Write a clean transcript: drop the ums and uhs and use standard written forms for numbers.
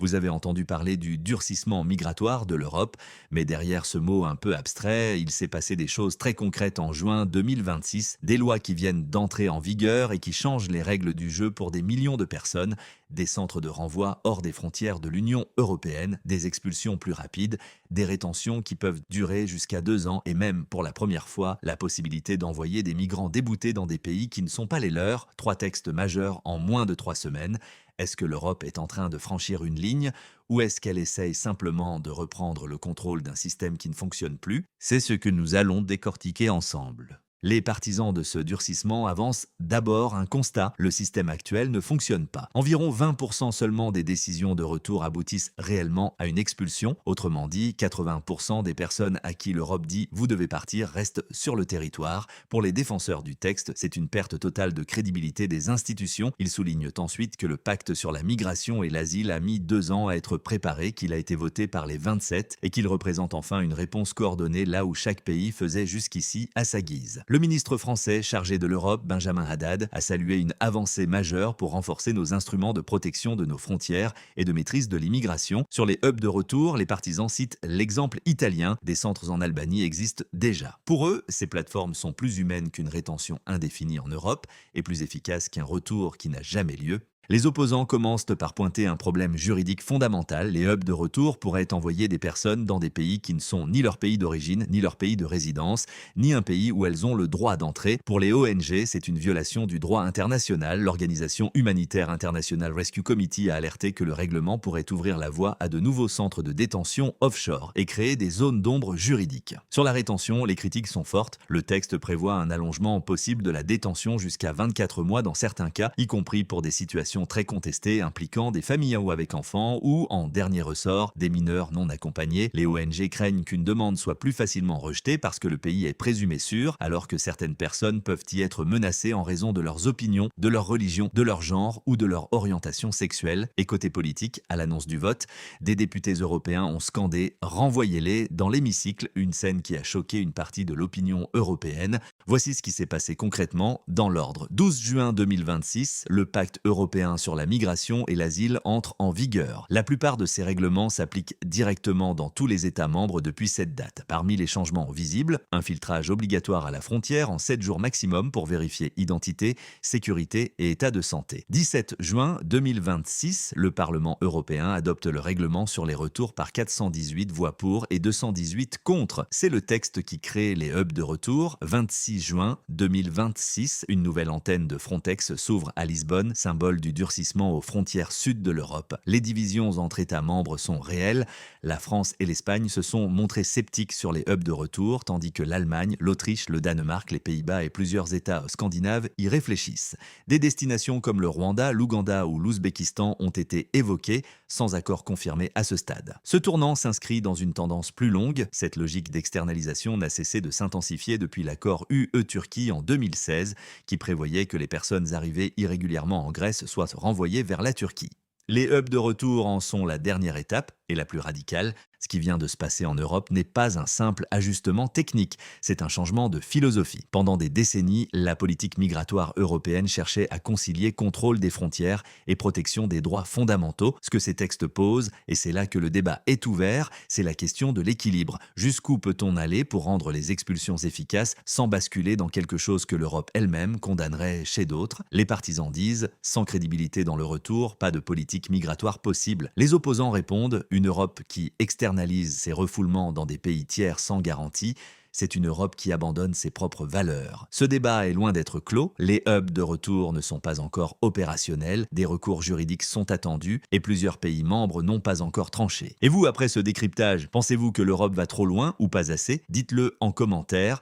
Vous avez entendu parler du durcissement migratoire de l'Europe, mais derrière ce mot un peu abstrait, il s'est passé des choses très concrètes en juin 2026, des lois qui viennent d'entrer en vigueur et qui changent les règles du jeu pour des millions de personnes, des centres de renvoi hors des frontières de l'Union européenne, des expulsions plus rapides, des rétentions qui peuvent durer jusqu'à 2 ans et même, pour la première fois, la possibilité d'envoyer des migrants déboutés dans des pays qui ne sont pas les leurs, 3 textes majeurs en moins de 3 semaines. Est-ce que l'Europe est en train de franchir une ligne ou est-ce qu'elle essaye simplement de reprendre le contrôle d'un système qui ne fonctionne plus? C'est ce que nous allons décortiquer ensemble. Les partisans de ce durcissement avancent d'abord un constat, le système actuel ne fonctionne pas. Environ 20% seulement des décisions de retour aboutissent réellement à une expulsion. Autrement dit, 80% des personnes à qui l'Europe dit « vous devez partir » restent sur le territoire. Pour les défenseurs du texte, c'est une perte totale de crédibilité des institutions. Ils soulignent ensuite que le pacte sur la migration et l'asile a mis 2 ans à être préparé, qu'il a été voté par les 27 et qu'il représente enfin une réponse coordonnée là où chaque pays faisait jusqu'ici à sa guise. Le ministre français chargé de l'Europe, Benjamin Haddad, a salué une avancée majeure pour renforcer nos instruments de protection de nos frontières et de maîtrise de l'immigration. Sur les hubs de retour, les partisans citent l'exemple italien. Des centres en Albanie existent déjà. Pour eux, ces plateformes sont plus humaines qu'une rétention indéfinie en Europe et plus efficaces qu'un retour qui n'a jamais lieu. Les opposants commencent par pointer un problème juridique fondamental. Les hubs de retour pourraient envoyer des personnes dans des pays qui ne sont ni leur pays d'origine, ni leur pays de résidence, ni un pays où elles ont le droit d'entrée. Pour les ONG, c'est une violation du droit international. L'organisation humanitaire International Rescue Committee a alerté que le règlement pourrait ouvrir la voie à de nouveaux centres de détention offshore et créer des zones d'ombre juridiques. Sur la rétention, les critiques sont fortes. Le texte prévoit un allongement possible de la détention jusqu'à 24 mois dans certains cas, y compris pour des situations très contestées impliquant des familles ou avec enfants ou, en dernier ressort, des mineurs non accompagnés. Les ONG craignent qu'une demande soit plus facilement rejetée parce que le pays est présumé sûr, alors que certaines personnes peuvent y être menacées en raison de leurs opinions, de leur religion, de leur genre ou de leur orientation sexuelle. Et côté politique, à l'annonce du vote, des députés européens ont scandé « Renvoyez-les » dans l'hémicycle, une scène qui a choqué une partie de l'opinion européenne. Voici ce qui s'est passé concrètement dans l'ordre. 12 juin 2026, le pacte européen sur la migration et l'asile entre en vigueur. La plupart de ces règlements s'appliquent directement dans tous les États membres depuis cette date. Parmi les changements visibles, un filtrage obligatoire à la frontière en 7 jours maximum pour vérifier identité, sécurité et état de santé. 17 juin 2026, le Parlement européen adopte le règlement sur les retours par 418 voix pour et 218 contre. C'est le texte qui crée les hubs de retour. 26 juin 2026, une nouvelle antenne de Frontex s'ouvre à Lisbonne, symbole du durcissement aux frontières sud de l'Europe. Les divisions entre États membres sont réelles. La France et l'Espagne se sont montrés sceptiques sur les hubs de retour, tandis que l'Allemagne, l'Autriche, le Danemark, les Pays-Bas et plusieurs États scandinaves y réfléchissent. Des destinations comme le Rwanda, l'Ouganda ou l'Ouzbékistan ont été évoquées, sans accord confirmé à ce stade. Ce tournant s'inscrit dans une tendance plus longue. Cette logique d'externalisation n'a cessé de s'intensifier depuis l'accord UE-Turquie en 2016, qui prévoyait que les personnes arrivées irrégulièrement en Grèce soient renvoyées vers la Turquie. Les hubs de retour en sont la dernière étape et la plus radicale. Ce qui vient de se passer en Europe n'est pas un simple ajustement technique, c'est un changement de philosophie. Pendant des décennies, la politique migratoire européenne cherchait à concilier contrôle des frontières et protection des droits fondamentaux. Ce que ces textes posent, et c'est là que le débat est ouvert, c'est la question de l'équilibre. Jusqu'où peut-on aller pour rendre les expulsions efficaces sans basculer dans quelque chose que l'Europe elle-même condamnerait chez d'autres? Les partisans disent « sans crédibilité dans le retour, pas de politique migratoire possible ». Les opposants répondent « une Europe qui externalise ses refoulements dans des pays tiers sans garantie, c'est une Europe qui abandonne ses propres valeurs. » Ce débat est loin d'être clos, les hubs de retour ne sont pas encore opérationnels, des recours juridiques sont attendus et plusieurs pays membres n'ont pas encore tranché. Et vous, après ce décryptage, pensez-vous que l'Europe va trop loin ou pas assez? Dites-le en commentaire.